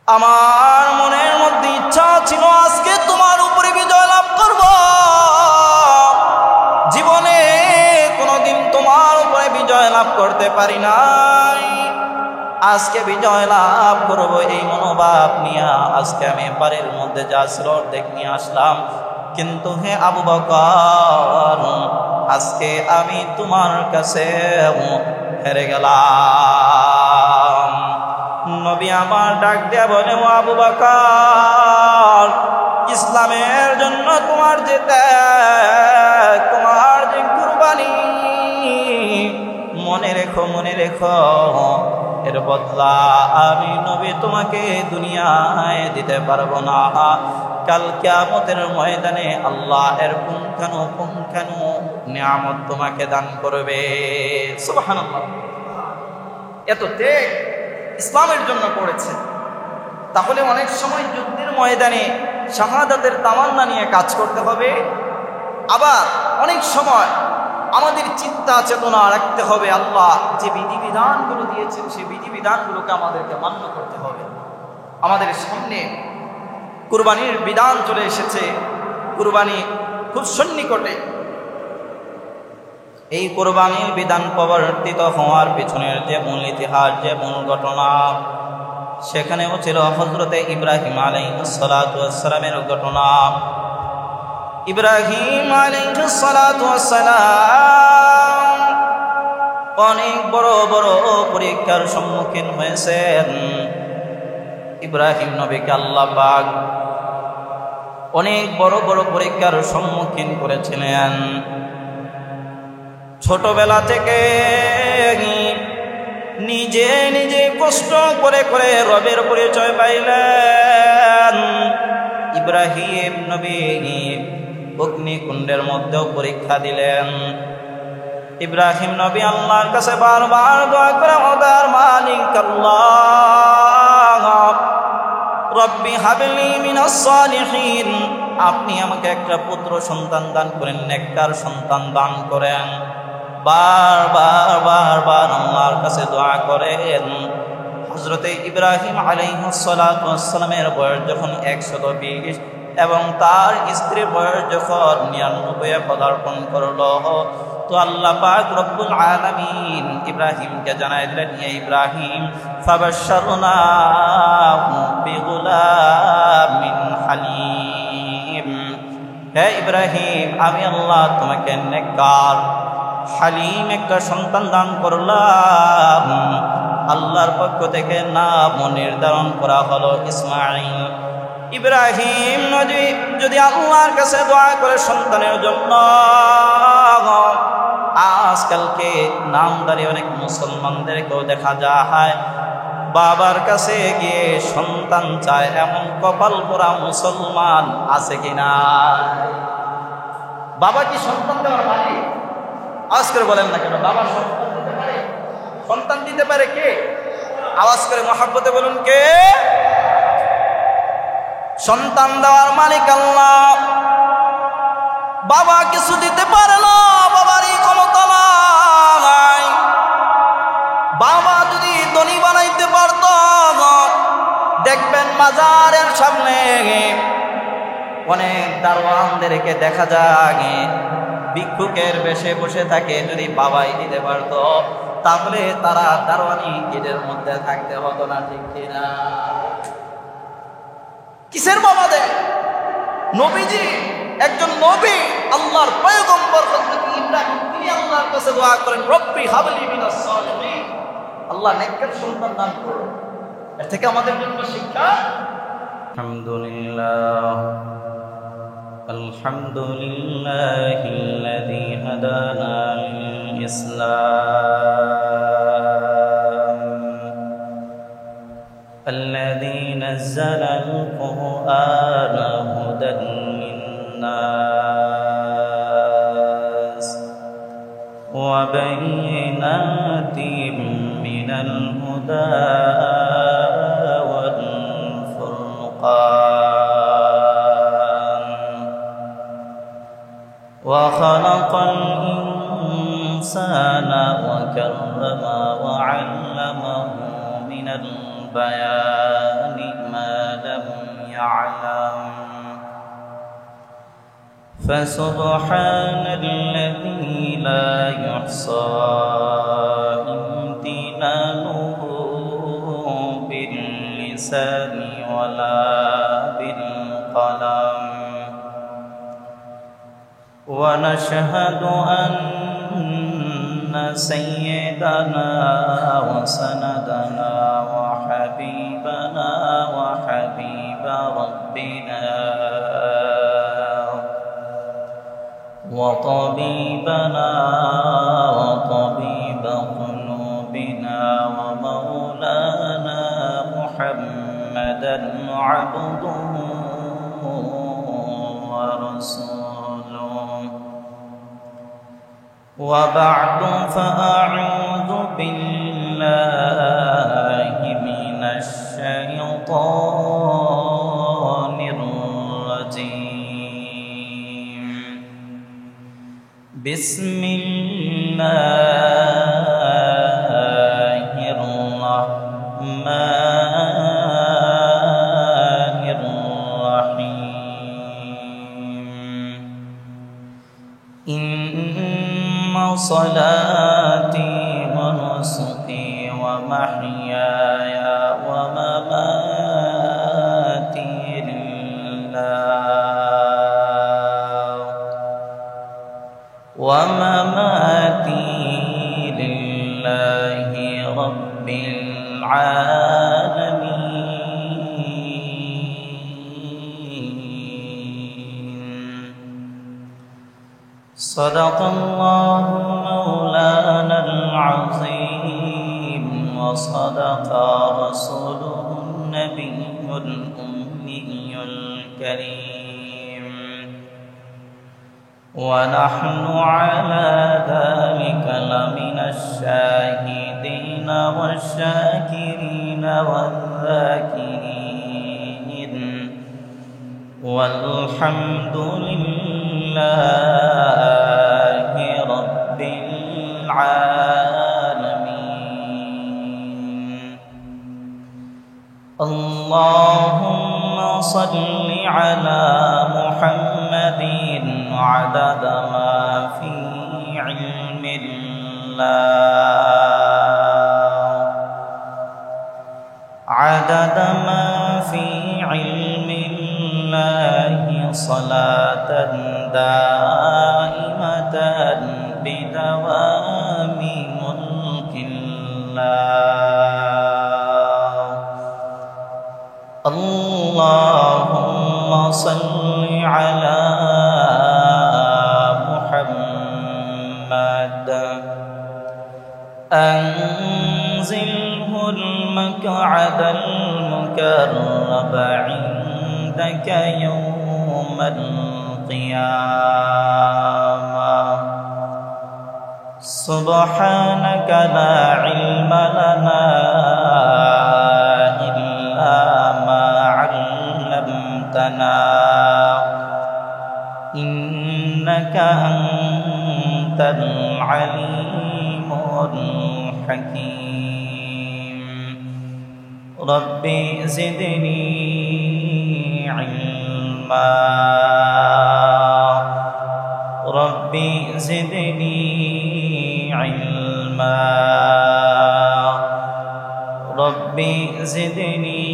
আমার মনের মধ্যে ইচ্ছা ছিল আজকে তোমার উপরে বিজয় লাভ করব। জীবনে কোনোদিন তোমার উপরে বিজয় লাভ করতে পারি নাই, আজকে বিজয় লাভ করব এই মনোভাব নিয়ে আজকে আমি বাড়ির মধ্যে যা ছিল অর্ধেক নিয়ে আসলাম। কিন্তু হে আবু বকর, আজকে আমি তোমার কাছে হেরে গেলাম। নবী আমার ডাক দেয়া বলে, ও আবু বকর, ইসলামের জন্য তোমার যে ত্যাগ, তোমার যে কুরবানি, মনে রেখো, মনে রেখো, এর বদলা আমি নবী তোমাকে দুনিয়ায় দিতে পারবো না। কাল কিয়ামতের ময়দানে আল্লাহ এর পুঙ্খানু নিয়ামত তোমাকে দান করবে। সুবহানাল্লাহ। এত ত্যাগ ইসলামের জন্য করেছে। তাহলে অনেক সময় যুদ্ধের ময়দানে শাহাদাতের তামান্না নিয়ে কাজ করতে হবে। আবার অনেক সময় আমাদের চিন্তা চেতনা রাখতে হবে, আল্লাহ যে বিধিবিধানগুলো দিয়েছেন সেই বিধিবিধানগুলোকে আমাদেরকে মান্য করতে হবে। আমাদের সামনে কুরবানির বিধান চলে এসেছে, কুরবানি খুব সন্নিকটে। এই কুরবানির বিধান প্রবর্তিত হওয়ার পিছনের যে মূল ইতিহাস, যে মূল ঘটনা, সেখানেও ছিল হযরতে ইব্রাহিম আলাইহিস সালাতু ওয়াস সালামের ঘটনা। ইব্রাহিম আলাইহিস সালাতু ওয়াস সালাম অনেক বড় বড় পরীক্ষার সম্মুখীন হয়েছেন। ইব্রাহিম নবীকে আল্লাহ পাক অনেক বড় বড় পরীক্ষার সম্মুখীন করেছিলেন। ছোটবেলা থেকে নিজে নিজে কষ্ট করে করে রবের পরিচয় পাইলেন। ইব্রাহিম নবী অগ্নিকুণ্ডের মধ্যেও পরীক্ষা দিলেন। ইব্রাহিম নবী আল্লাহর কাছে বারবার দোয়া করে, ওদার মালিক আল্লাহ, রব্বি হাবলি মিনাস সালিহিন, আপনি আমাকে একটা পুত্র সন্তান দান করেন, নেককার সন্তান দান করেন। বারবার বারবার আল্লাহর কাছে দোয়া করেন। হযরতে ইব্রাহিম আলাইহিস সালাতু ওয়াস সালামের বয়স যখন 120 এবং তার স্ত্রীর বয়স যখন 99 পদার্পণ করল, তো আল্লাহ পাক রব্বুল আলামিন ইব্রাহিমকে জানাই দিলেন, ইয়া ইব্রাহিম ফাবাশশারনাহু বিগুলামিন হালিম, হে ইব্রাহিম আমি আল্লাহ তোমাকে নেককার হালিম একটা সন্তান দান করলাম। আল্লাহর পক্ষ থেকে নাম নির্ধারণ করা হলো ইসমাঈল। ইব্রাহিম নবী যদি আল্লাহর কাছে দোয়া করে সন্তানের জন্য, আজকালকে নামদারি অনেক মুসলমানদেরকেও দেখা যায় বাবার কাছে গিয়ে সন্তান চায়, এমন কপাল পোড়া মুসলমান আছে কিনা? বাবা কি সন্তান দেওয়ার মালিক? আওয়াজ করে বলেন না কেন, বাবা সন্তান দিতে পারে? সন্তান দিতে পারে কে? আওয়াজ করে মহব্বতে বলুন, কে? সন্তান দেওয়ার মালিক আল্লাহ। বাবা কিছু দিতে পারে না, বাবার এই ক্ষমতা নাই। বাবা যদি ধনী বানাইতে পারত, দেখবেন মাজারের সামনে অনেক দারোয়ানদেরকে দেখা যায় ভিক্ষুকের বেশে বসে থাকে। যদি বাবাই দিতে পারত তাহলে তারা দারোয়ানি গেটের মধ্যে থাকতে হতো না, ঠিক কিনা? কিসের বাবা দেয়? নবীজি একজন নবী, আল্লাহর পয়গম্বর হযরত ইব্রাহিম, তিনি আল্লাহর কাছে দোয়া করেন, রব্বি হাবলি মিনাস সালিহিন, আল্লাহ নেককার সন্তান দান করুন। এর থেকে আমাদের জন্য শিক্ষা। আলহামদুলিল্লাহ, আলহামদুলিল্লাহিল্লাযী হাদানা লিল ইসলাম, الذي نزل القرآن هدى للناس وبينات من الهدى والفرقان وخلق الإنسان وكرم وعلمه من البيان ما فسبحان الذي لا يحصى امتنانه باللسان ولا بالقلم ونشهد أن سيدنا وسندنا وحبيبنا وحبيب ربنا وطبيبنا وطبيب قلوبنا ومولانا محمدا عبده ورسوله وبعد فأعوذ بالله من الشيطان الرجيم بسم الله الرحمن الرحيم إن صلاتي ونسكي ومحياي ومماتي لله رب العالمين صدق الله مولانا العظيم وصدق رسوله النبي الأمي الكريم ونحن على ذلك لمن الشاهدين والشاكرين والذاكرين والحمد لله رب العالمين اللهم صل على محمد عدد ما في علم الله عدد ما في علم الله صلاة دائمة بدوام ملك الله اللهم صل على محمد أنزله المقعد المقرب عندك يوم القيامة سبحانك لا علم لنا إلا ما علمتنا إنك أنت العليم الحكيم ربي زدني علما ربي زدني علما ربي زدني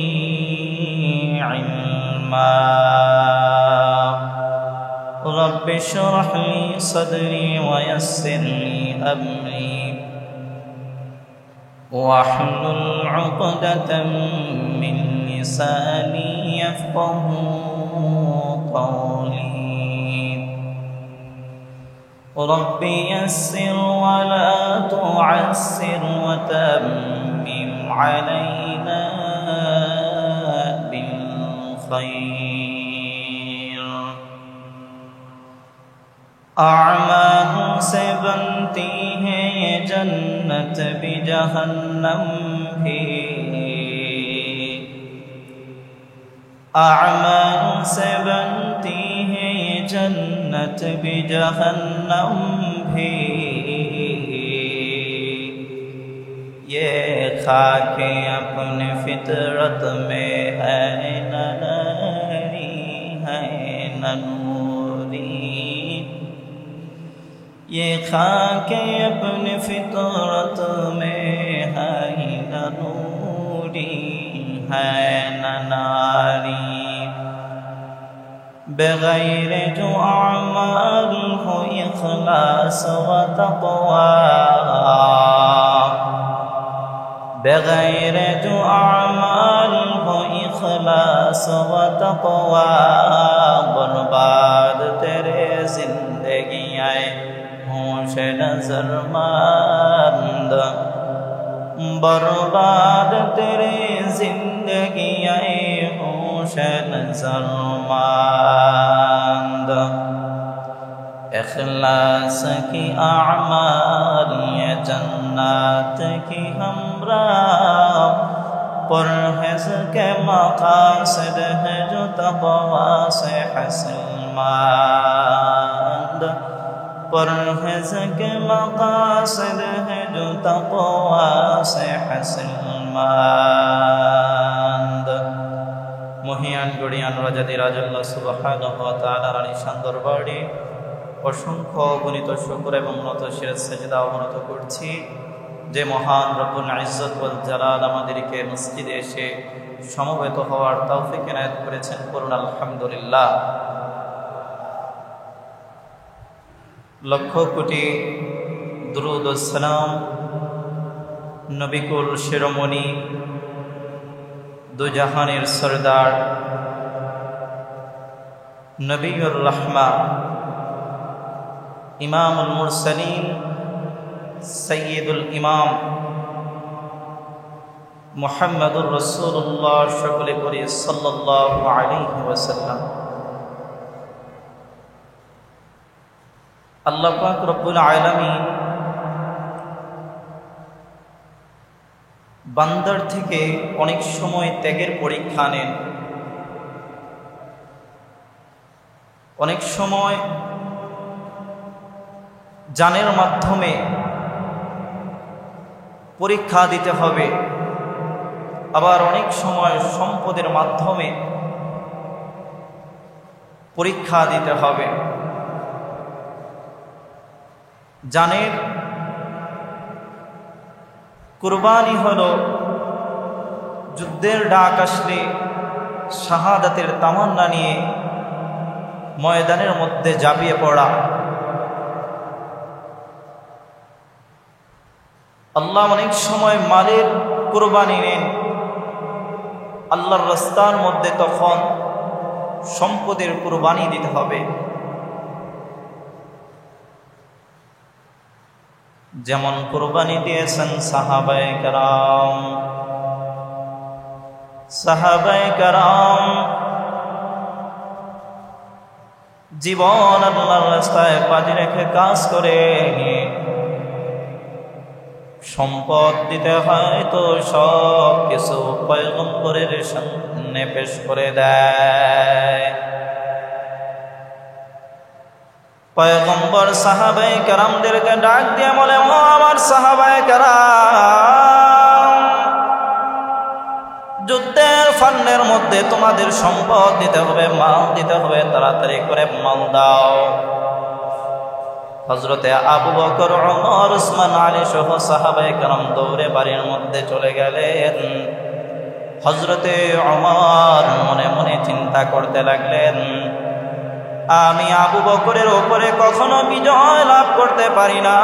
علما رب اشرح لي صدري ويسر لي أمري واحلل عقدة من لساني يفقه قولي رب يسر ولا تعسر وتمم علينا بالخير أعمال से बनती है ये जन्नत भी जहन्नम भी अमाल से बनती है ये जन्नत भी जहन्नम भी ये खाके अपने फितरत में है न नरी है न नूरी खाके अपने फितरत में है न नूरी है न नारी बगैर जो अमाल हो इखलास व तक़वा बगैर जो अमाल हो इखलास व तक़वा बर्बाद तेरे जिंदगी आए होश नज़रमंद बर्बाद तेरे जिंदगी आए होश नज़रमंद इखलास की आमाल ये जन्नत की हमरा परहेज़ के मक़ासिद है जो तक़वा से हासिलमंद परहेज़ के मक़ासिद है जो तक़वा से हासिलमंद মহিয়ান গড়িয়ান রাজাদিরাজ আল্লাহ সুবহানাহু ওয়া তাআলার আলিশান দরবারে অসংখ্য গণিত শুকর এবং নত শিরে সেজদা অবনত করছি যে মহান রব্বুল ইজ্জত ওয়াল জালাল আমাদেরকে মসজিদে এসে সমবেত হওয়ার তৌফিক এনায়েত করেছেন করুন আলহামদুলিল্লাহ। লক্ষ কোটি দুরূদ ও সালাম নবিকুল শিরোমণি দু জাহানের সরদার নবিয়ুর রাহমা ইমামুল মুরসালিন সৈয়দুল ইমাম মুহাম্মদুর রাসূলুল্লাহ সকলে করি সাল্লাল্লাহু আলাইহি ওয়াসাল্লাম। আল্লাহ পাক রব্বুল আলামিন বান্দার থেকে অনেক সময় ত্যাগের পরীক্ষা নেন, অনেক সময় জানের মাধ্যমে পরীক্ষা দিতে হবে, আবার অনেক সময় সম্পদের মাধ্যমে পরীক্ষা দিতে হবে। জানের কুরবানি হলো যুদ্ধের ডাক আসলে শাহাদাতের তামান্না নিয়ে ময়দানের মধ্যে ঝাঁপিয়ে পড়া। আল্লাহ অনেক সময় মালের কুরবানি নেন, আল্লাহর রাস্তার মধ্যে তখন সম্পদের কুরবানি দিতে হবে। যেমন কুরবানি দিয়েছেন সাহাবায়ে কেরাম। সাহাবায়ে কেরাম জীবন আল্লাহর রাস্তায় বাজি রেখে কাজ করে সম্পদ দিতে হয় তো সব কিছু পয়গম্বরের সামনে পেশ করে দেয়। পয়গম্বর সাহাবায়ে কেরামদেরকে ডাক দিয়ে বলে, ও আমার সাহাবায়ে কেরাম, যুদ্ধের ফান্ডের মধ্যে তোমাদের সম্পদ দিতে হবে, মাল দিতে হবে, তাড়াতাড়ি করে মাল দাও। হযরতে আবু বকর, ওমর, উসমান, আলী সহ সাহাবায়ে কেরাম দৌড়ে বাড়ির মধ্যে চলে গেলেন। হযরতে ওমর মনে মনে চিন্তা করতে লাগলেন, আমি আবু বকরের উপরে কখনো বিজয় লাভ করতে পারি না,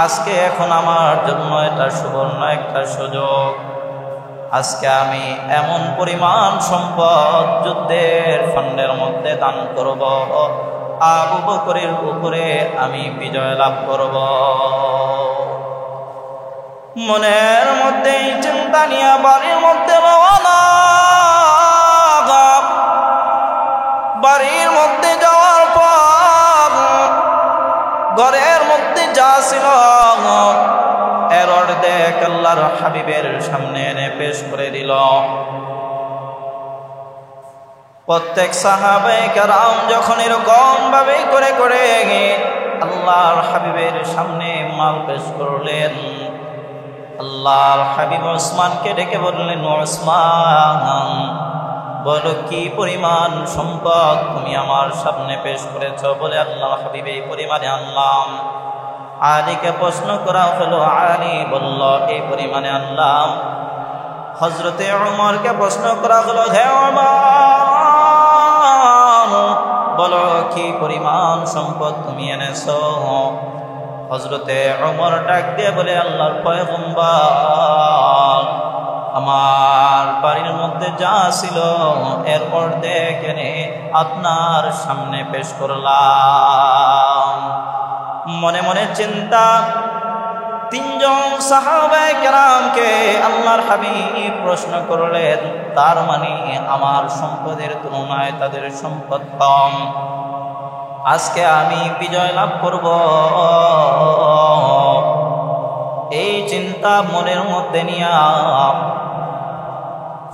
আজকে এখন আমার জন্য এটা সুবর্ণ একটা সুযোগ। আজকে আমি এমন পরিমাণ সম্পদ যুদ্ধের ফান্ডের মধ্যে দান করব, আবু বকরের উপরে আমি বিজয় লাভ করব। মনের মধ্যে চিন্তা নিয়ে বাড়ির মধ্যে রওনা। বাড়ির মধ্যে যাওয়ার পর ঘরের মধ্যে যা ছিল এর অর্ধেক আল্লাহর হাবিবের সামনে এনে পেশ করে দিল। প্রত্যেক সাহাবায়ে কেরাম যখন এরকম ভাবে করে করে আল্লাহর হাবিবের সামনে মাল পেশ করলেন, আল্লাহর হাবিব ওসমানকে ডেকে বললেন, ওসমান বলো কি পরিমাণ সম্পদ তুমি আমার সামনে পেশ করেছো? বলে আল্লাহ হাবিব এই পরিমাণে আনলাম। আলীকে প্রশ্ন করা হলো, আলী বলল এই পরিমাণে আনলাম। হযরতে উমরকে প্রশ্ন করা হলো, হে উমর বলো কি পরিমাণ সম্পদ তুমি এনেছো? হযরতে উমর ডাক দিয়ে বলে, আল্লাহর পয়গম্বর, আমার বাড়ির মধ্যে যা ছিল এর অর্ধেক এনে আপনার সামনে পেশ করলাম। মনে মনে চিন্তা, তিনজন সাহাবায়ে কেরামকে আল্লাহর হাবিব প্রশ্ন করলেন, তার মানে আমার সম্পদের তুলনায় তাদের সম্পদ কম, আজকে আমি বিজয় লাভ করব। এই চিন্তা মনের মধ্যে নিয়ে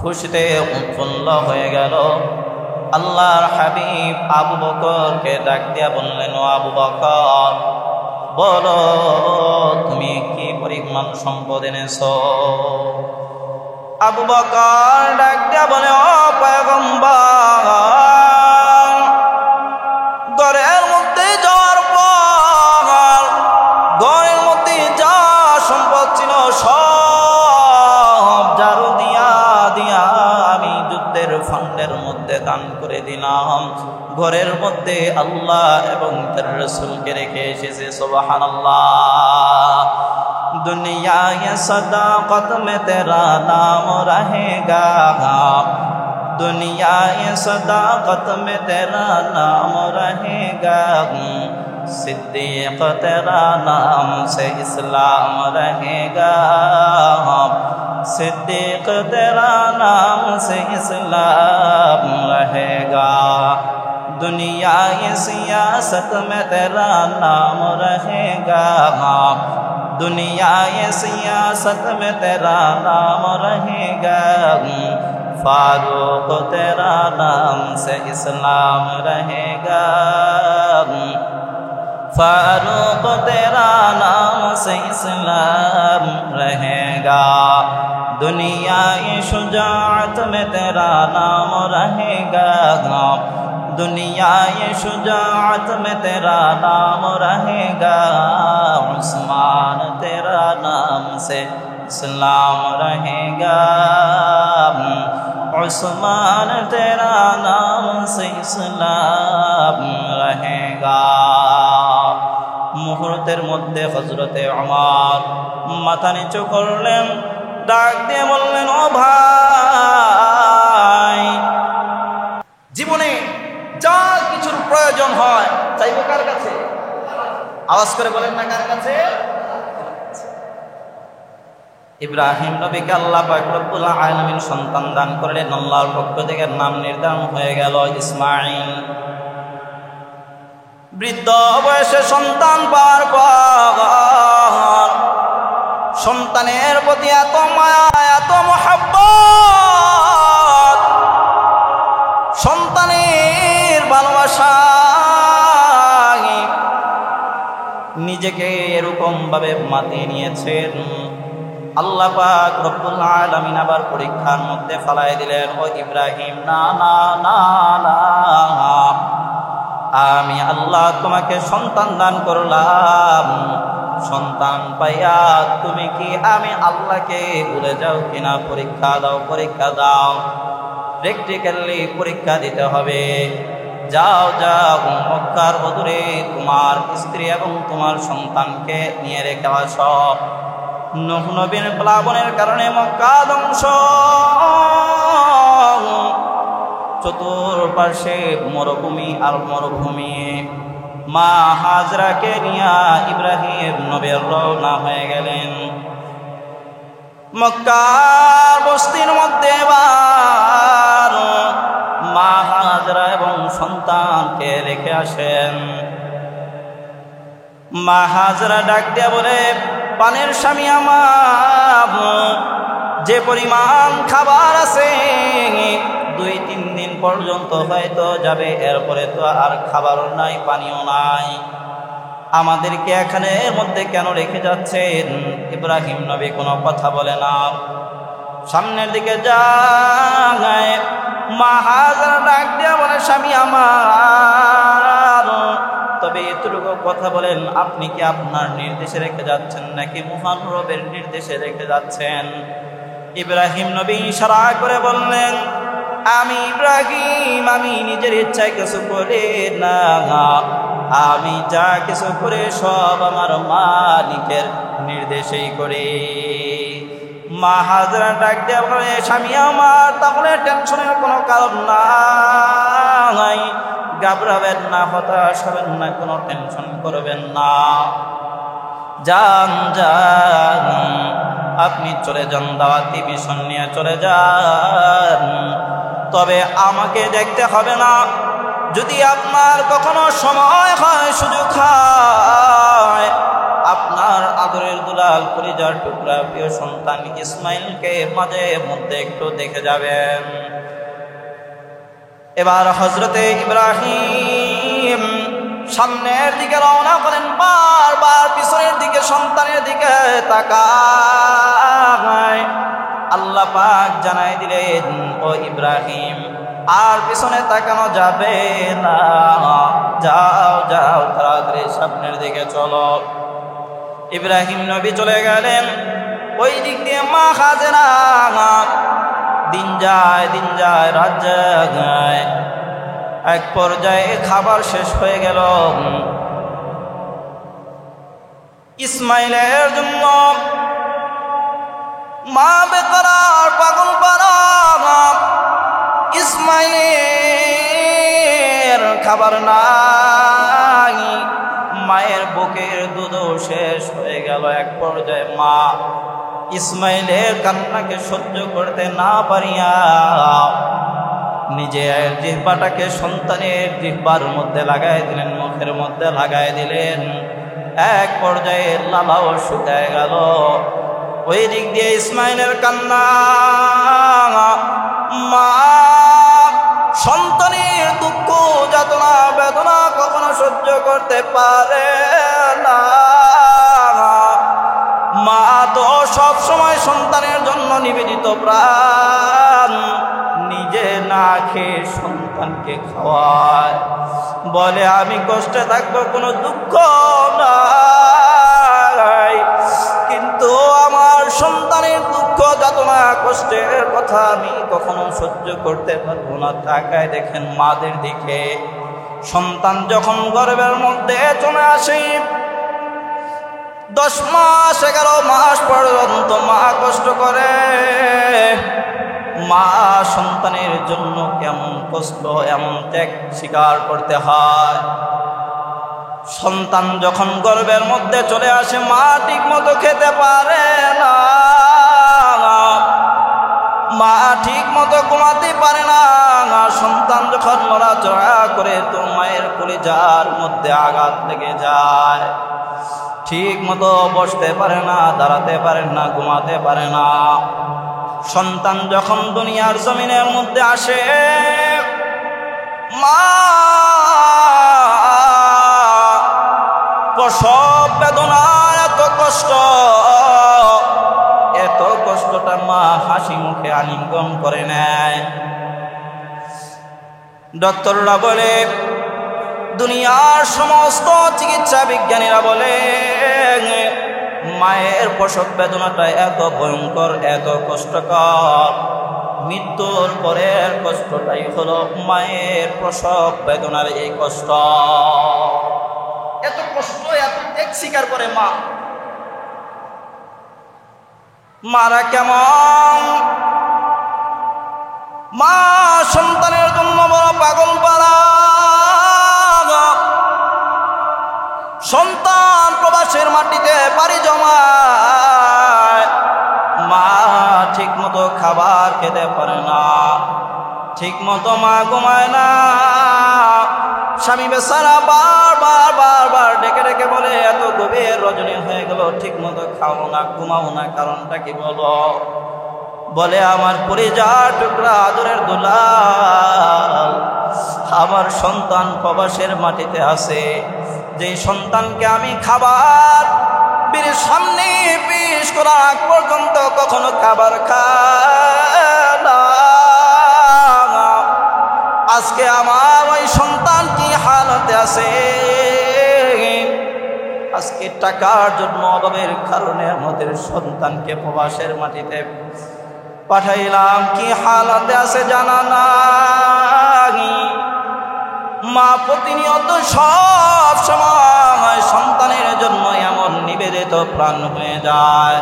খুশিতে উৎফুল্ল হয়ে গেল। আল্লাহর হাবিব আবু বকরকে ডাক দিয়া বললেন, ও আবু বকর বলো তুমি কি পরিমাণ সম্পদ এনেছো? আবু বকর ডাক দিয়া বলে, ও পয়গম্বর, ঘরের মধ্যে যাওয়ার পর ঘরের মধ্যে যা সম্পদ ছিল সব ঝাড়ু দিয়া দিয়া আমি যুদ্ধের ফান্ডের মধ্যে দান করে দিলাম। ঘরের মধ্যে আল্লাহ এবং তার রাসূলকে রেখে এসেছে। সুবহানাল্লাহ। दुनिया ये सदाकत में तेरा नाम रहेगा, दुनिया ये सदाकत में तेरा नाम रहेगा, सिद्दीक तेरा नाम से इस्लाम रहेगा, सिद्दीक तेरा नाम से इस्लाम रहेगा, दुनिया ये सियासत में तेरा नाम रहेगा, दुनिया ये सियासत में तेरा नाम रहेगा, फारूक तेरा नाम से इस्लाम रहेगा, फारूक तेरा नाम से इस्लाम रहेगा, दुनिया ये शुजाअत में तेरा नाम रहेगा, दुनिया ये शुजाअत में तेरा नाम रहेगा, उस्मान तेरा नाम से इस्लाम रहेगा, उस्मान तेरा नाम से इस्लाम रहेगा। মুহূর্তের মধ্যে হযরতে ওমর মাথা নিচু করলেন, ডাক দিয়ে বললেন, ও ভাই, জীবনে যা কিছুর প্রয়োজন হয় চাইবো কার কাছে? আওয়াজ করে বলেন না, কার কাছে? ইব্রাহিম নবীকে আল্লাহ পাক রব্বুল আলামিন সন্তান দান করলেন। আল্লাহর পক্ষ থেকে নাম নির্ধারণ হয়ে গেল ইসমাঈল। বৃদ্ধ বয়সে সন্তান পাওয়ার পর সন্তানের প্রতি এত মায়া, এত মুহাব্বত, সন্তানের ভালোবাসা, নিজেকে এরকম ভাবে মাতিয়ে নিয়েছেন। আল্লাহ পাক রব্বুল আলামিন আবার পরীক্ষার মধ্যে ফেলাই দিলেন, ও ইব্রাহিম, না না না না, আমি আল্লাহ তোমাকে সন্তান দান করলাম, সন্তান পাইয়া তুমি কি আমি আল্লাহকে ভুলে যাও কিনা? পরীক্ষা দাও, পরীক্ষা দাও, প্র্যাকটিক্যালি পরীক্ষা দিতে হবে। যাও যাও, মক্কার অদূরে তোমার স্ত্রী এবং তোমার সন্তানকে নিয়ে রেখে আসো। নূহ নবীর প্লাবনের কারণে মক্কা ধ্বংস, চতুর্পাশে মরুভূমি আর মরুভূমি। মা হাজরাকে নিয়ে ইব্রাহিম নবী রওনা হয়ে গেলেন মক্কার বস্তির মধ্যে। এবার মা হাজরা এবং সন্তানকে রেখে আসেন। মা হাজরা ডাক দিয়ে বলে, পানের স্বামী আমার, যে পরিমাণ খাবার আছে 2-3 দিন পর্যন্ত হয়তো যাবে, এরপরে তো আর খাবারও নাই, পানিও নাই, আমাদেরকে এখানে এর মধ্যে কেন রেখে যাচ্ছেন? ইব্রাহিম নবী কোনো কথা বলে না, সামনের দিকে যায়। মা হাজেরা ডাক দিয়া বলে, স্বামী আমার, তবে এতটুকু কথা বলেন, আপনি কি আপনার নির্দেশে রেখে যাচ্ছেন নাকি মহান রবের নির্দেশে রেখে যাচ্ছেন? ইব্রাহিম নবী ইশারা করে বললেন, আমি ইব্রাহিম, আমি নিজের ইচ্ছায় কিছু করি না, আমি যা কিছু করে সব আমার মালিকের নির্দেশেই করি। মা হাজেরা ডাক দিয়ে বলে, স্বামী আমার, তাহলে টেনশনের কোনো কারণ নাই, ঘাবড়াবেন না, হতাশ হবেন না, কোনো টেনশন করবেন না, যান যান, আপনি চলে যান, দাওয়াতি মিশন নিয়ে চলে যান, তবে আমাকে দেখতে হবে না। যদি আপনার কখনো সময় হয়, সুযোগ হয়, আপনার আদরের দুলাল কলিজার টুকরা প্রিয় সন্তান ইসমাইলকে মাঝে মধ্যে একটু দেখে যাবেন। এবার হযরতে ইব্রাহিম সামনের দিকে রওনা করেন, বারবার পিছনের দিকে সন্তানের দিকে তাকায়। আল্লাহ পাক জানাই দিলেন, ও ইব্রাহিম, আর পিছনে তাকানো যাবে না, যাও যাও, তাড়াতাড়ি সামনের দিকে চলো। ইব্রাহিম নবী চলে গেলেন ওই দিক দিয়ে। মা হাজেরা, দিন যায় রাত যায়, এক পর্যায়ে খাবার শেষ হয়ে গেল। ইসমাইলের জন্য মা বেকরার, পাগল পারা। ইসমাইলের খাবার নাই, মায়ের বুকের দুধও শেষ হয়ে গেল। এক পর্যায়ে মা ইসমাইলের কান্নাকে সহ্য করতে না পারিয়া নিজের জিহ্বাটাকে সন্তানের জিহ্বার মধ্যে লাগাই দিলেন, মুখের মধ্যে লাগাই দিলেন। এক পর্যায়ে লালাও শুকায় গেল। ওই দিক দিয়ে ইসমাইলের কান্না, মা সন্তানের দুঃখ, যাতনা, বেদনা কখনো সহ্য করতে পারে না। মা তো সব সময় সন্তানের জন্য নিবেদিত প্রাণ, নিজে না খেয়ে সন্তানকে খাওয়ায়, বলে আমি কষ্টে থাকবো, কোনো দুঃখ নাই, কিন্তু আমার সন্তানের দুঃখ, যাতনা, কষ্টের কথা আমি কখনো সহ্য করতে পারবো না। তাকায় দেখেন মাদের দিকে। সন্তান যখন গর্ভের মধ্যে চলে আসে, 10 মাস 11 মাস পর্যন্ত মা কষ্ট করে। মা সন্তানের জন্য কেমন কষ্ট, এমন ত্যাগ স্বীকার করতে হয়। সন্তান যখন গর্ভের মধ্যে চলে আসে, মা ঠিক মতো খেতে পারে না, মা ঠিক মতো ঘুমাতে পারে না। সন্তান যখন নড়াচড়া করে, তো মায়ের কলিজার মধ্যে আঘাত লেগে যায়। ঠিক মতো বসতে পারে না, দাঁড়াতে পারে না, ঘুমাতে পারে না। সন্তান যখন দুনিয়ার জমিনের মধ্যে আসে, মা প্রসব বেদনা, এত কষ্ট, এত কষ্টটা মা হাসি মুখে আলিঙ্গন করে নেয়। ডক্টররা বলে, দুনিয়ার সমস্ত চিকিৎসা বিজ্ঞানীরা বলে, মায়ের প্রসব বেদনাটা এত ভয়ঙ্কর, এত কষ্টকর, মৃত্যুর পরের কষ্টটাই হলো মায়ের প্রসব বেদনার এই কষ্ট। এত কষ্ট, এত ত্যাগ স্বীকার করে মা। মারা কেমন, মা সন্তানের জন্য বড় পাগল পারা। সন্তান প্রবাসের মাটিতে পাড়ি জমায়, মা ঠিক মতো খাবার খেতে পারে না, ঠিক মতো মা ঘুমায় না। স্বামী বেচারা বারবার ডেকে ডেকে বলে, এত গভীর রজনী হয়ে গেল, ঠিক মতো খাও না, ঘুমাও না, কারণটা কি বলো? বলে, আমার পরিজার টুকরা আদরের দুলাল, আমার সন্তান প্রবাসের মাটিতে আছে। যে সন্তানকে আমি খাবার বীর সামনে পেশ করা আগ পর্যন্ত কখনো খাবার খায় না, আমার ওই সন্তান কি হালতে আছে, আজকে টাকার জন্য অভাবের কারণে আমাদের সন্তানকে প্রবাসের মাটিতে পাঠাইলাম, কি হালতে আছে জানা নাই। মা প্রতিনিয়ত সব সময় সন্তানের জন্য এমন নিবেদিত প্রাণ হয়ে যায়।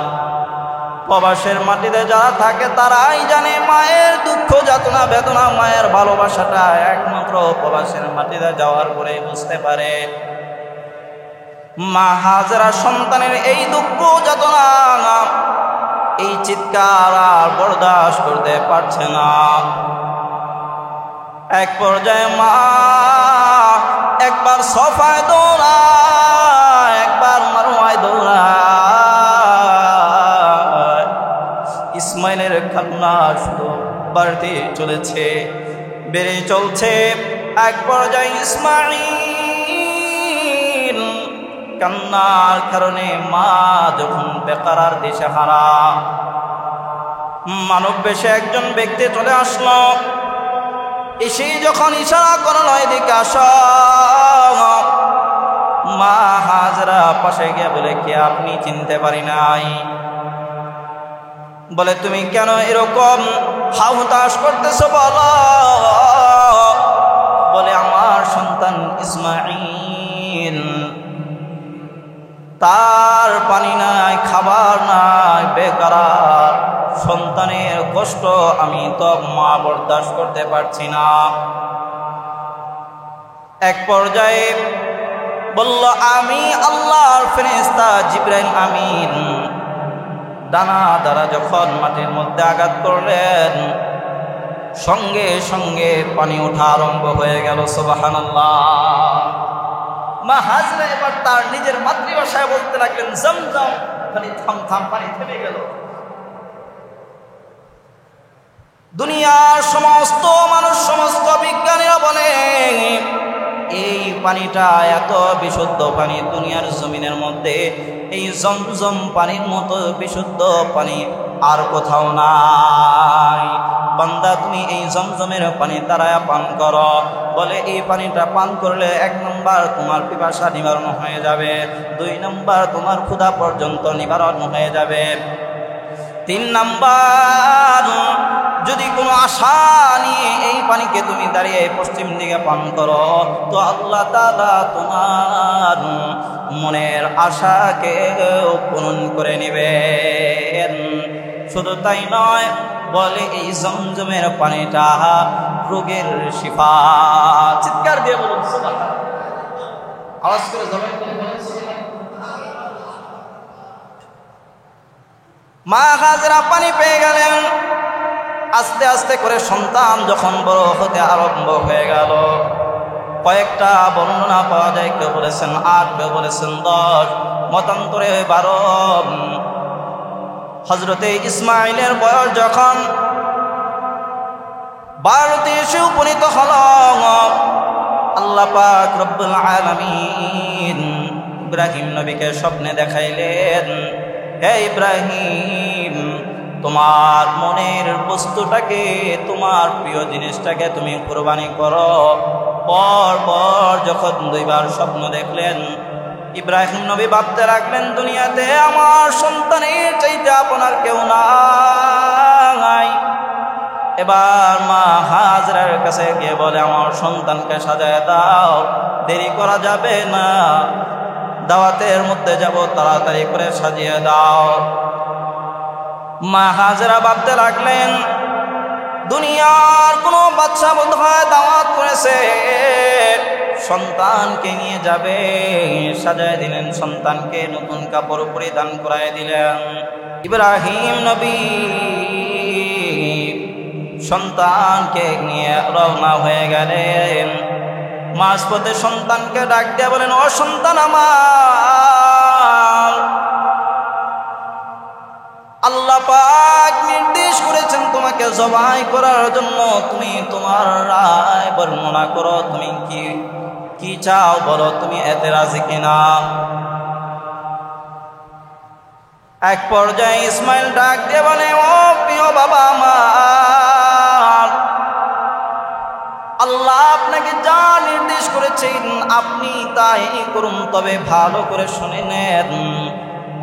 প্রবাসের মাটিতে যারা থাকে তারাই জানে মায়ের দুঃখ যাতনা বেদনা, মায়ের ভালোবাসাটা একমাত্র প্রবাসের মাটিতে যাওয়ার পরে বুঝতে পারে। মা হাজেরা সন্তানের এই দুঃখ যাতনা, এই চিৎকার আর বরদাস্ত করতে পারছে না। এক পর্যায়ে মা একবার সফায় দৌড়ায়, একবার মারওয়ায় দৌড়ায়। ইসমাইলের কান্না শুধু বাড়তে চলেছে, বেড়ে চলছে। এক পর্যায়ে ইসমাইল কান্নার কারণে মা যখন বেকারার দিশেহারা, মানব বেশে একজন ব্যক্তি চলে আসলো। এসে যখন ইশারা করল এদিকে আসো, মা হাজরা পাশে গিয়ে বলে, কে আপনি? চিনতে পারি নাই। বলে, তুমি কেন এরকম হাহুতাশ করতেছো বলো। বলে, আমার সন্তান ইসমাইল, তার পানি নাই, খাবার নাই, বেকার সন্তানের কষ্ট আমি তো মা বরদাস্ত করতে পারছি না। এক পর্যায়ে বলল, আমি আল্লাহর ফেরেশতা জিবরাইল আমিন ডানা দ্বারা যখন মাটির মধ্যে আঘাত করলেন, সঙ্গে সঙ্গে পানি ওঠা আরম্ভ হয়ে গেল। সুবহানাল্লাহ। মা হাজরা এবার তার নিজের মাতৃভাষায় বলতে লাগলেন, জমজম, পানি থাম থাম, পানি থেমে গেল। দুনিয়ার সমস্ত মানুষ, সমস্ত বিজ্ঞানীরা বলে এই পানিটা এত বিশুদ্ধ পানি, দুনিয়ার জমিনের মধ্যে এই জমজম পানির মতো বিশুদ্ধ পানি আর কোথাও নাই। বান্দা, তুমি এই জমজমের পানি তারায়া পান করো। বলে, এই পানিটা পান করলে 1 নম্বর তোমার পিপাসা নিবারণ হয়ে যাবে, 2 নম্বর তোমার ক্ষুধা পর্যন্ত নিবারণ হয়ে যাবে, 3 নম্বর যদি কোনো আশা নিয়ে এই পানিকে তুমি দাঁড়িয়ে পশ্চিম দিকে পান করো তো আল্লাহ তাআলা তোমার মনের আশাকে পূরণ করে নেবেন। শুধু তাই নয়, বলে এই জমজমের পানিটা রোগের শিফা। চিৎকার দিয়ে বলুন সুবহানাল্লাহ, আওয়াজ করে জবান করে বলুন সুবহানাল্লাহ। মা হাজরা পানি পেয়ে গেলেন। আস্তে আস্তে করে সন্তান যখন বড় হতে আরম্ভ হয়ে গেল, কয়েকটা বর্ণনা পাওয়া যায়, কেউ বলেছেন 8, কেউ বলেছেন 10, মতান্তরে 12। হযরতে ইসমাইলের বয়স যখন 12তে এসে উপনীত হল, আল্লাহ পাক রব্বুল আলামিন ইব্রাহিম নবীকে স্বপ্নে দেখাইলেন, হে ইব্রাহিম, তোমার মনের বস্তুটাকে, তোমার প্রিয় জিনিসটাকে তুমি কুরবানি করো। পর যখন 2 বার স্বপ্ন দেখলেন, ইব্রাহিম নবী ভাবতে লাগলেন, দুনিয়াতে আমার সন্তানের চাইতে আপনার কেউ নাই। এবার মা হাজরার কাছে গিয়ে বলে, আমার সন্তানকে সাজায় দাও, দেরি করা যাবে না, দাওয়াতের মধ্যে যাব, তাড়াতাড়ি করে সাজিয়ে দাও। মা হাজরা ভাবতে লাগলেন, দুনিয়ার কোনো বাচ্চা বোধহয় দাওয়াত করেছে, সন্তানকে নিয়ে যাবে। সাজায় দিলেন, সন্তানকে নতুন কাপড় পরিধান করায় দিলেন। ইব্রাহিম নবী সন্তানকে নিয়ে রওনা হয়ে গেলেন। মাঝপথে সন্তানকে ডাক দিয়ে বলেন, ও সন্তান আমার, আল্লাহ পাক নির্দেশ করেছেন তোমাকে জবাই করার জন্য, তুমি তোমার রায় বর্ণনা করো, তুমি কি চাও বলো, তুমি এতে রাজি কিনা। এক পর্যায়ে ইসমাইল ডাক দিয়ে বলে, ও প্রিয় বাবা আমার, আল্লাহ আপনাকে যা নির্দেশ করেছেন আপনি তাই করুন, তবে ভালো করে শুনে নেন,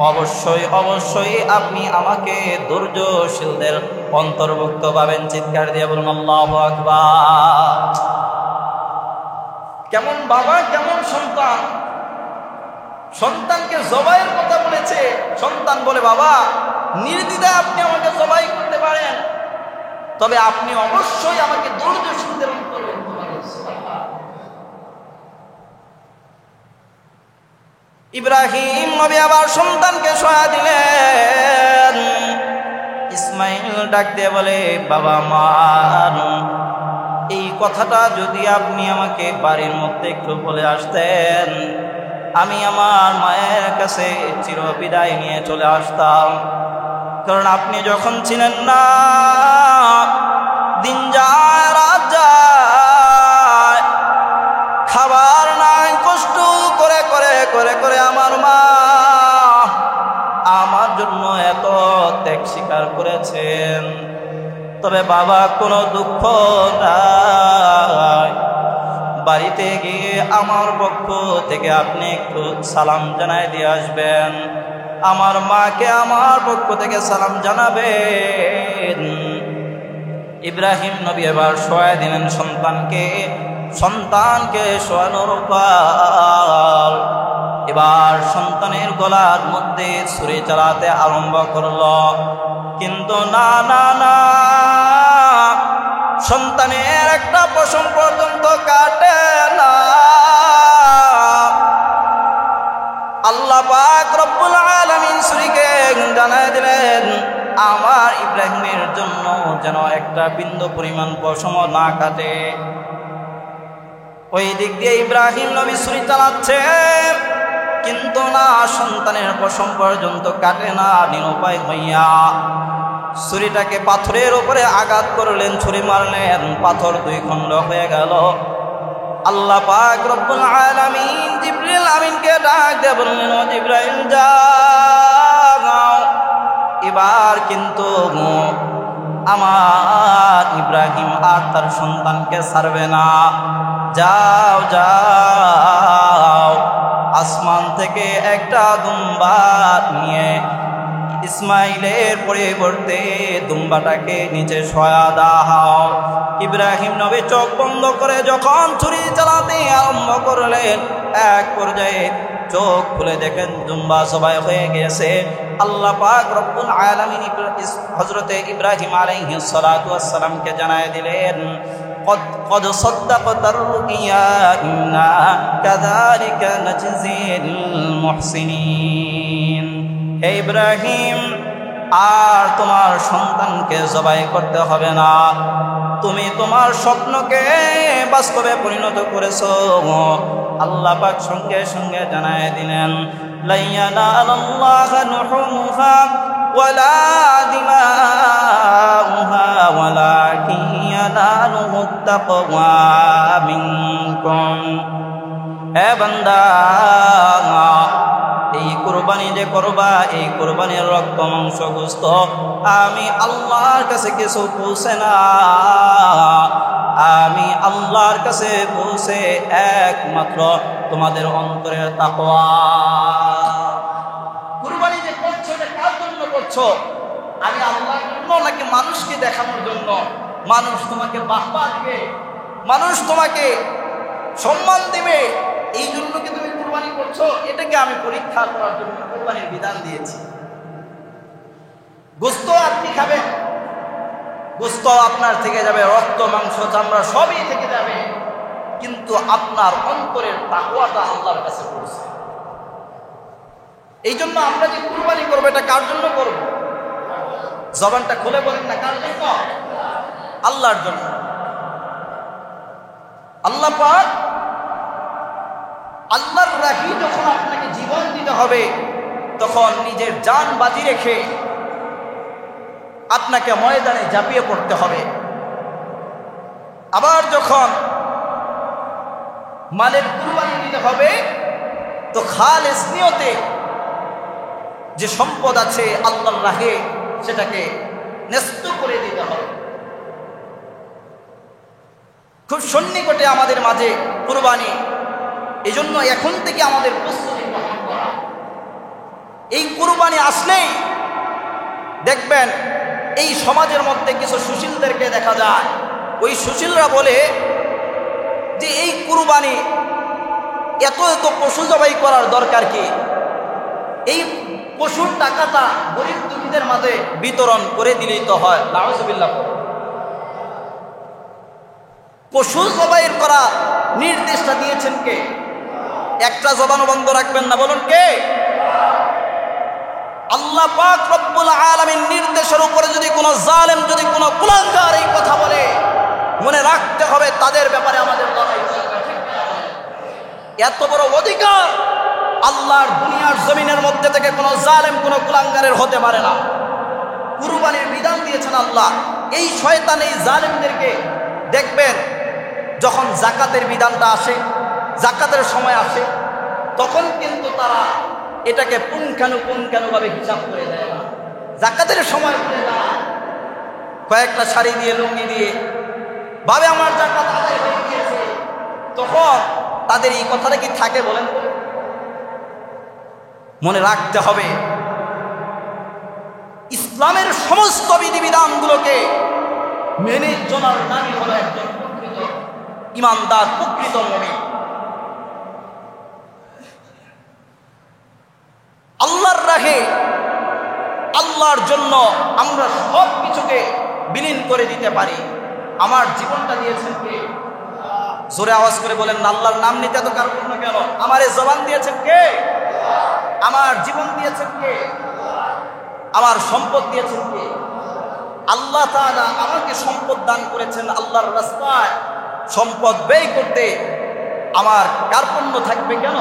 অবশ্যই অবশ্যই আপনি আমাকে ধৈর্যশীলদের অন্তর্ভুক্ত পাবেন। চিৎকার দিয়ে বলুন আল্লাহু আকবার। কেমন বাবা, কেমন সন্তান! সন্তানকে জবাইয়ের কথা বলেছে, সন্তান বলে বাবা নির্দ্বিধায় আপনি আমাকে জবাই করতে পারেন, তবে আপনি অবশ্যই আমাকে ধৈর্যশীলদের অন্তর্ভুক্ত করবেন। ইব্রাহিম নবী আবার সন্তানকে সহায় দিলেন। ইসমাইল ডাক দিয়ে বলে, বাবা মান, এই কথাটা যদি আপনি আমাকে বাড়ির মধ্যে একটু বলে আসতেন, আমি আমার মায়ের কাছে চির বিদায় নিয়ে চলে আসতাম। কারণ আপনি যখন ছিলেন না, দিন যায় রাত যায়, খাবার নাই, কষ্ট করে করে করে করে আমার মা আমার জন্য এত ত্যাগ স্বীকার করেছেন। তবে বাবা কোনো দুঃখ নাই, বাড়িতে গিয়ে আমার পক্ষ থেকে আপনি একটু সালাম জানাই দিয়ে আসবেন, আমার মাকে আমার পক্ষ থেকে সালাম জানাবেন। ইব্রাহিম নবী এবার শোয়াই দিলেন সন্তানকে। সন্তানকে শোয়ানোর পর এবার সন্তানের গলার মধ্যে ছুরি চালাতে আরম্ভ করলো, কিন্তু না না না, সন্তানের একটা পশম পর্যন্ত কাটে না। আল্লাহ পাক রব্বুল আলামিন ছুরিকে জানায় দিলেন, আমার ইব্রাহিমের জন্য যেন একটা বিন্দু পরিমাণ পশম না কাটে। ওই দিক দিয়ে ইব্রাহিম নবী ছুরি চালাচ্ছে, কিন্তু না, সন্তানের পশম পর্যন্ত কাটে না। নিরুপায় হইয়া ছুরিটাকে পাথরের উপরে আঘাত করলেন, ছুরি মারলেন, পাথর দুই খণ্ড হয়ে গেল। আল্লাহ পাক রব্বুল আলামিন জিবরিল আমিনকে ডাক দিয়ে বললেন, ও জিবরাইল যাও, এবার কিন্তু আমার ইব্রাহিম আর তার সন্তানকে ছাড়বে না। যাও যাও, আসমান থেকে একটা দুম্বা নিয়ে ইসমাইলের পরিবর্তে দুম্বাটাকে নিচে শোয়া দাও। ইব্রাহিম নবী চোখ বন্ধ করে যখন ছুরি চালাতে আরম্ভ করলেন, এক পর্যায়ে চোখ খুলে দেখেন দুম্বা সবাই হয়ে গেছে। আল্লাহ পাক রব্বুল আলামিন হযরতে ইব্রাহিম আলাইহিস সালাতু ওয়াস সালামকে জানায় দিলেন, قد صدقت الرؤيا إنا كذلك نجزي المحسنين। হে ইব্রাহিম, আর তোমার সন্তানকে জবাই করতে হবে না, তুমি তোমার স্বপ্নকে বাস্তবে পরিণত করেছো। আল্লাহ পাক সঙ্গে সঙ্গে জানায় দিলেন, লা ইয়ানালাল্লাহু লুহুমুহা ওয়ালা দিমাউহা ওয়ালাকিন ইয়ানালুহুত তাকওয়া মিনকুম। হে বান্দা, এই কুরবানি যে করবা, এই কুরবানির রক্ত মাংস গোশত আমি আল্লাহর কাছে কিছু পৌঁছে না। আমি আল্লাহর কাছে পৌঁছে একমাত্র তোমাদের অন্তরের তাকওয়া। কুরবানি যে করছো, এটা কার জন্য করছো? আমি আল্লাহর জন্য নাকি মানুষকে দেখানোর জন্য? মানুষ তোমাকে বাহবা দিবে, মানুষ তোমাকে সম্মান দিবে, এই জন্য কি তুমি কুরবানি করছো? এটাকে আমি পরীক্ষা করার জন্য কুরবানির বিধান দিয়েছি। গোশত আপনি খাবেন, গোশত আপনার থেকে যাবে, রক্ত মাংস চামড়া সবই থেকে যাবে, কিন্তু আপনার অন্তরের তাকওয়াটা আল্লাহর কাছে পৌঁছে। এই জন্য আমরা যে কুরবানি করবো, এটা কার জন্য করব? জবানটা খুলে বলেন না, কার জন্য? আল্লাহর জন্য। আল্লাহ পাক, আল্লাহর রাহি যখন আপনাকে জীবন দিতে হবে, তখন নিজের জান বাজি রেখে আপনাকে ময়দানে ঝাঁপিয়ে পড়তে হবে। আবার যখন মালের কুরবানি দিতে হবে, তো খালেস নিয়তে যে সম্পদ আছে আল্লাহর রাহে, সেটাকে ন্যস্ত করে দিতে হবে। খুব সন্নিকটে আমাদের মাঝে কুরবানি। এই জন্য এখন থেকে আমাদের প্রস্তুতি গ্রহণ করা। এই কুরবানি আসলেই দেখবেন এই সমাজের মধ্যে কিছু সুশীলদেরকে দেখা যায়। ওই সুশীলরা বলে যে এই কুরবানি এত এত পশু জবাই করার দরকার কি? এই পশুর টাকাটা গরিব দুঃখীদের মাঝে বিতরণ করে দিলেই তো হয়। নাউজুবিল্লাহ। পশু জবাইয়ের করা নির্দেশটা দিয়েছেন কে? একটা জবানও বন্ধ রাখবেন না, বলুন কে? আল্লাহ পাক রব্বুল আলামিন নির্দেশের উপরে যদি কোনো জালেম, যদি কোনো কুলাঙ্গার এই কথা বলে, মনে রাখতে হবে তাদের ব্যাপারে আমাদের লড়াই চলবে। এত বড় অধিকার আল্লাহর দুনিয়ার জমিনের মধ্যে থেকে কোনো জালেম, কোনো কুলাঙ্গারের হতে পারে না। কুরবানির বিধান দিয়েছেন আল্লাহ। এই শয়তান, এই জালেমদেরকে দেখবেন যখন জাকাতের বিধানটা আসে, জাকাতের সময় আসে, তখন কিন্তু তারা এটাকে পুঙ্খানুপুঙ্খানুভাবে হিসাব করে দেয় না। জাকাতের সময় বলে তারা কয়েকটা শাড়ি দিয়ে, লুঙ্গি দিয়ে ভাবে আমার জাকাত আদায় হয়ে গিয়েছে। তখন তাদের এই কথাটা কি থাকে বলেন? মনে রাখতে হবে ইসলামের সমস্ত বিধিবিধানগুলোকে মেনে চলার নামই হলো একজন প্রকৃত ইমানদার, প্রকৃত মুমিন। আল্লাহর রাহে, আল্লাহর জন্য আমরা সব কিছুকে বিলীন করে দিতে পারি। আমার জীবনটা দিয়েছেন কে? জোরে আওয়াজ করে বলেন না, আল্লাহর নাম নিতে এত কারণ কেন? আমার এই জবান দিয়েছেন কে? আমার জীবন দিয়েছেন কে? আমার সম্পদ দিয়েছেন কে? আল্লাহ তাআলা আমাকে সম্পদ দান করেছেন। আল্লাহর রাস্তায় সম্পদ ব্যয় করতে আমার কার্পণ্য থাকবে কেন?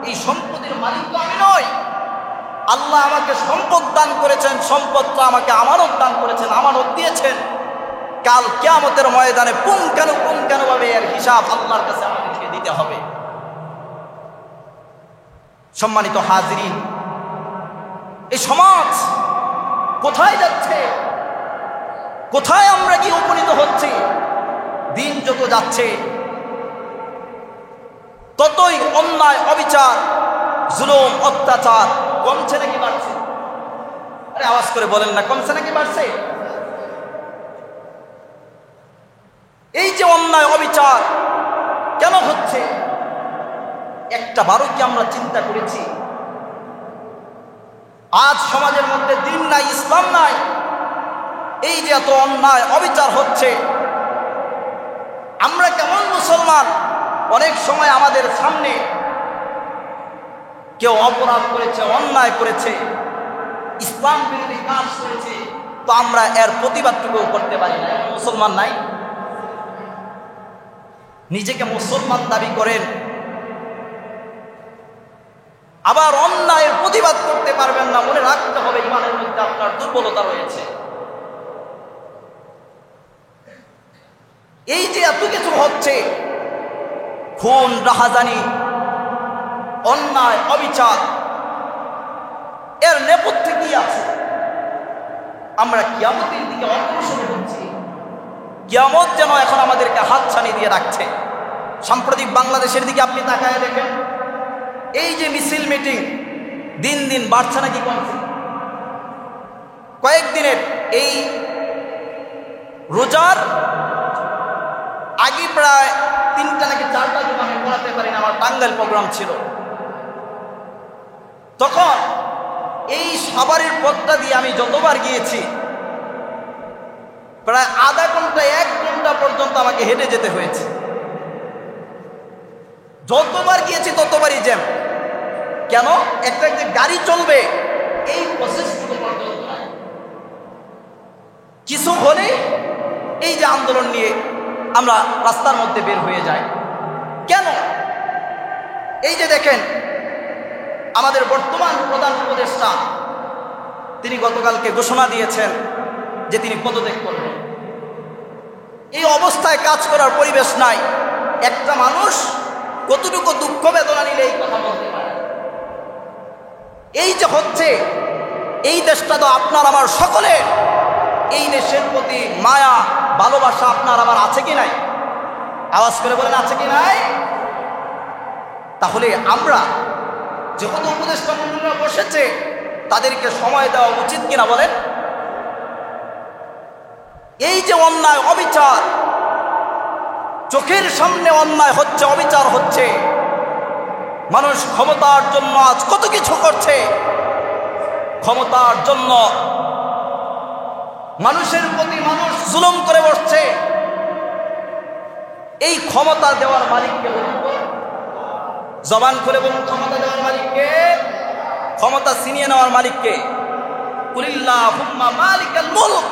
এই সম্পদের মালিক তো আমি নই। আল্লাহ আমাকে সম্পদ দান করেছেন, সম্পদটা আমাকে আমানত দান করেছেন, আমানত দিয়েছেন। কাল কিয়ামতের ময়দানে পুঙ্খানুপুঙ্খানুভাবে এর হিসাব আল্লাহর কাছে আমাদেরকে দিতে হবে। সম্মানিত হাজিরিন, এই সমাজ কোথায় যাচ্ছে? কোথায় আমরা কি উপনীত হচ্ছি? দিন যত যাচ্ছে ততই অন্যায়, অবিচার, জুলুম, অত্যাচার কমছে নাকি বাড়ছে? আরে আওয়াজ করে বলেন না, কমছে নাকি বাড়ছে? এই যে অন্যায়, অবিচার কেন হচ্ছে, একটা বারো কি আমরা চিন্তা করেছি? আজ সমাজের মধ্যে দিন নাই, ইসলাম নাই, এই যে এত অন্যায়, অবিচার হচ্ছে, আমরা কেমন মুসলমান? অনেক সময় আমাদের সামনে কেউ অপরাধ করেছে, অন্যায় করেছে, ইসলাম বিরোধী কাজ করেছে, তো আমরা এর প্রতিবাদটুকু করতে পারি না। মুসলমান নাই, নিজেকে মুসলমান দাবি করেন, আবার অন্যায়ের প্রতিবাদ করতে পারবেন না। মনে রাখতে হবে ইমানের মধ্যে আপনার দুর্বলতা রয়েছে। এই যে এত কিছু হচ্ছে, খুন, রাহাজানি, অন্যায়, অবিচার, এর নেপথ্যে কি আছে? আমরা কিয়ামতের দিকে অগ্রসর হচ্ছি। কিয়ামত যেন এখন আমাদেরকে হাতছানি দিয়ে রাখছে। সাম্প্রতিক বাংলাদেশের দিকে আপনি তাকায় দেখেন, এই যে মিছিল, মিটিং দিন দিন বাড়ছে নাকি কমছে? কয়েকদিনের এই রোজার আগে প্রায় 3টা নাকি 4টা জুমা আমি পড়াতে পারি না, আমার টাঙ্গাইল প্রোগ্রাম ছিল। তখন এই সাভারের পথটা দিয়ে আমি যতবার গিয়েছি, প্রায় আধা ঘন্টা, 1 ঘন্টা পর্যন্ত আমাকে হেঁটে যেতে হয়েছে। যতবার গিয়েছি ততবারই জ্যাম। কেন? একটা যে গাড়ি চলবে এই প্রসেসটুকু পর্যন্ত নাই। কিছু হলে এই যে আন্দোলন নিয়ে আমরা রাস্তার মধ্যে বের হয়ে যাই। কেন? এই যে দেখেন আমাদের বর্তমান প্রধান উপদেষ্টা, তিনি গতকালকে ঘোষণা দিয়েছেন যে তিনি পদত্যাগ করবেন। এই অবস্থায় কাজ করার পরিবেশ নাই। একটা মানুষ কতটুকু দুঃখ বেদনা নিলে এই কথা বলতে পারে? এই যে হচ্ছে, এই দেশটা তো আপনার আমার সকলের। এই দেশের প্রতি মায়া, ভালোবাসা আপনার আমার আছে কি নাই? আওয়াজ করে বলেন আছে কি নাই? তাহলে আমরা যেহেতু উপদেষ্টা মন্ডলীরা বসেছে তাদেরকে সময় দেওয়া উচিত কিনা বলেন? এই যে অন্যায় অবিচার, চোখের সামনে অন্যায় হচ্ছে, অবিচার হচ্ছে, মানুষ ক্ষমতার জন্য আজ কত কিছু করছে, ক্ষমতার জন্য মানুষের প্রতি মানুষ জুলুম করে বসছে। এই ক্ষমতা দেওয়ার মালিককে বলুন, জবান করে বলুন, ক্ষমতা দেওয়ার মালিককে, ক্ষমতা ছিনিয়ে নেওয়ার মালিককে। কুলিল্লাহুম্মা মালিকাল মুলক,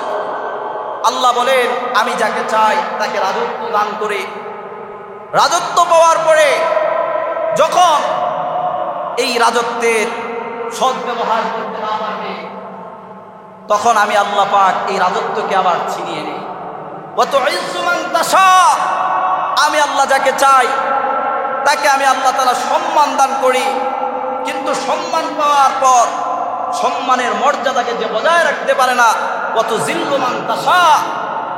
আল্লাহ বলেন আমি যাকে চাই তাকে রাজত্ব দান করি। রাজত্ব পাওয়ার পরে যখন এই রাজত্বের সদ্ব্যবহার করতে না পারবে তখন আমি আল্লাহ পাক এই রাজত্বকে আবার ছিনিয়ে নিই। ওয়া তুইজ্জু মান তাশা, আমি আল্লাহ যাকে চাই তাকে আমি আল্লাহ তাআলা সম্মান দান করি। কিন্তু সম্মান পাওয়ার পর সম্মানের মর্যাদাকে যে বজায় রাখতে পারে না, ওয়া তুযিল্লু মান তাশা,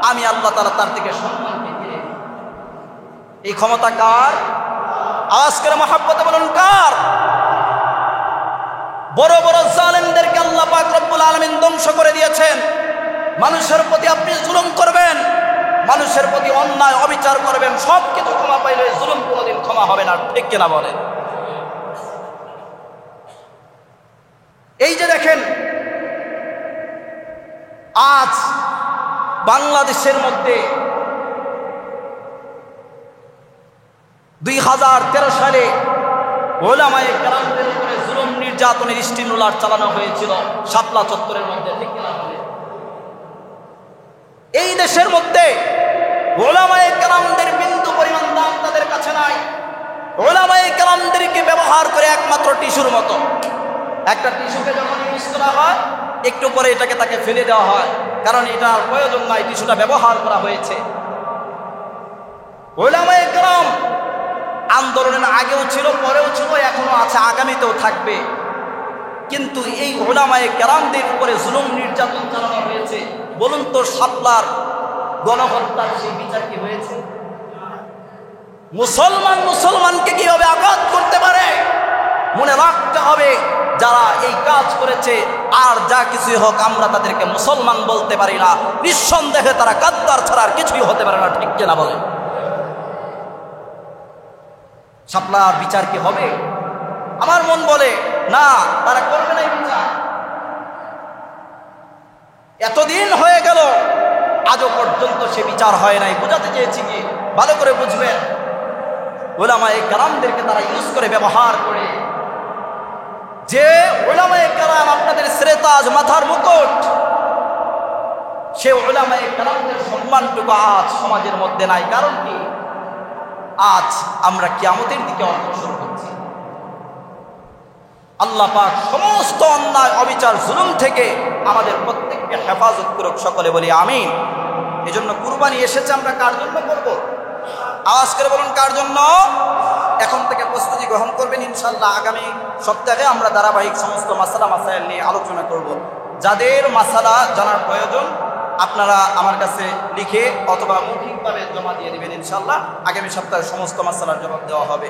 আমি আল্লাহ তাআলা তার থেকে সম্মানকে কেড়ে নিই। এই ক্ষমতা কার? আওয়াজ করে মহব্বতে বলুন কার? বড় বড় জালেমদেরকে আল্লাহ পাক রব্বুল আলামিন ধ্বংস করে দিয়েছেন। মানুষের প্রতি আপনি জুলুম করবেন, মানুষের প্রতি অন্যায় অবিচার করবেন, সব কিছু ক্ষমা পাইলে জুলুম কোনোদিন ক্ষমা হবে না, ঠিক কিনা বলেন? এই যে দেখেন আজ বাংলাদেশের মধ্যে 2013 সালে উলামায়ে কেরামদের উপরে জুলুম নির্যাতনের স্টিমুলার চালানো হয়েছিল শাপলা চত্বরের মধ্যে, ঠিক কিনা বলেন? এই দেশের মধ্যে উলামায়ে কেরামদের বিন্দু পরিমাণ দাম তাদের কাছে নাই। উলামায়ে কেরামদেরকে ব্যবহার করে একমাত্র টিস্যুর মতো। একটা টিস্যুকে যখন ইউজ করা হয় একটু পরে এটাকে তাকে ফেলে দেওয়া হয়, কারণ এটার প্রয়োজন নাই, টিস্যুটা ব্যবহার করা হয়েছে। উলামায়ে কেরাম আন্দোলনের আগেও ছিল, পরেও ছিল, এখনো আছে, আগামীতেও থাকবে। কিন্তু এই উলামায়ে কেরামদের উপরে জুলুম নির্যাতন চালানো হয়েছে। বলুন তো শাপলার গণহত্যার সেই বিচার কি হয়েছে? মুসলমান মুসলমানকে কিভাবে আঘাত করতে পারে মনে রাখতে হবে। যারা এই কাজ করেছে আর যা কিছুই হোক আমরা তাদেরকে মুসলমান বলতে পারি না। নিঃসন্দেহে তারা গাদ্দার ছাড়া আর কিছুই হতে পারে না, ঠিক কিনা বলে? শাপলার বিচার কি হবে? আমার মন বলে না, তারা করবে না এই বিচার। এতদিন হয়ে গেল আজও পর্যন্ত সে বিচার হয় নাই। বোঝাতে চেয়েছি কি, ভালো করে বুঝবেন, উলামায়ে কেরামদেরকে তারা ইউজ করে, ব্যবহার করে। যে উলামায়ে কেরাম আপনাদের শ্রেতাজ, মাথার মুকুট, সে উলামায়ে কেরামদের সম্মানটুকু আজ সমাজের মধ্যে নাই। কারণ কি? আজ আমরা কিয়ামতের দিকে অগ্রসর হচ্ছি। আল্লাহ পাক সমস্ত অন্যায় অবিচার জুলুম থেকে আমাদের প্রত্যেককে হেফাজত করুক, সকলে বলি আমিন। এজন্য কুরবানি এসেছে, আমরা কার জন্য করব? আওয়াজ করে বলুন কার জন্য? এখন থেকে প্রস্তুতি গ্রহণ করবেন ইনশাআল্লাহ। আগামী সপ্তাহে আমরা ধারাবাহিক সমস্ত মাসালা মাসাইল নিয়ে আলোচনা করব। যাদের মাসালা জানার প্রয়োজন আপনারা আমার কাছে লিখে অথবা মৌখিকভাবে জমা দিয়ে দিবেন ইনশাআল্লাহ। আগামী সপ্তাহে সমস্ত মাসালার জবাব দেওয়া হবে।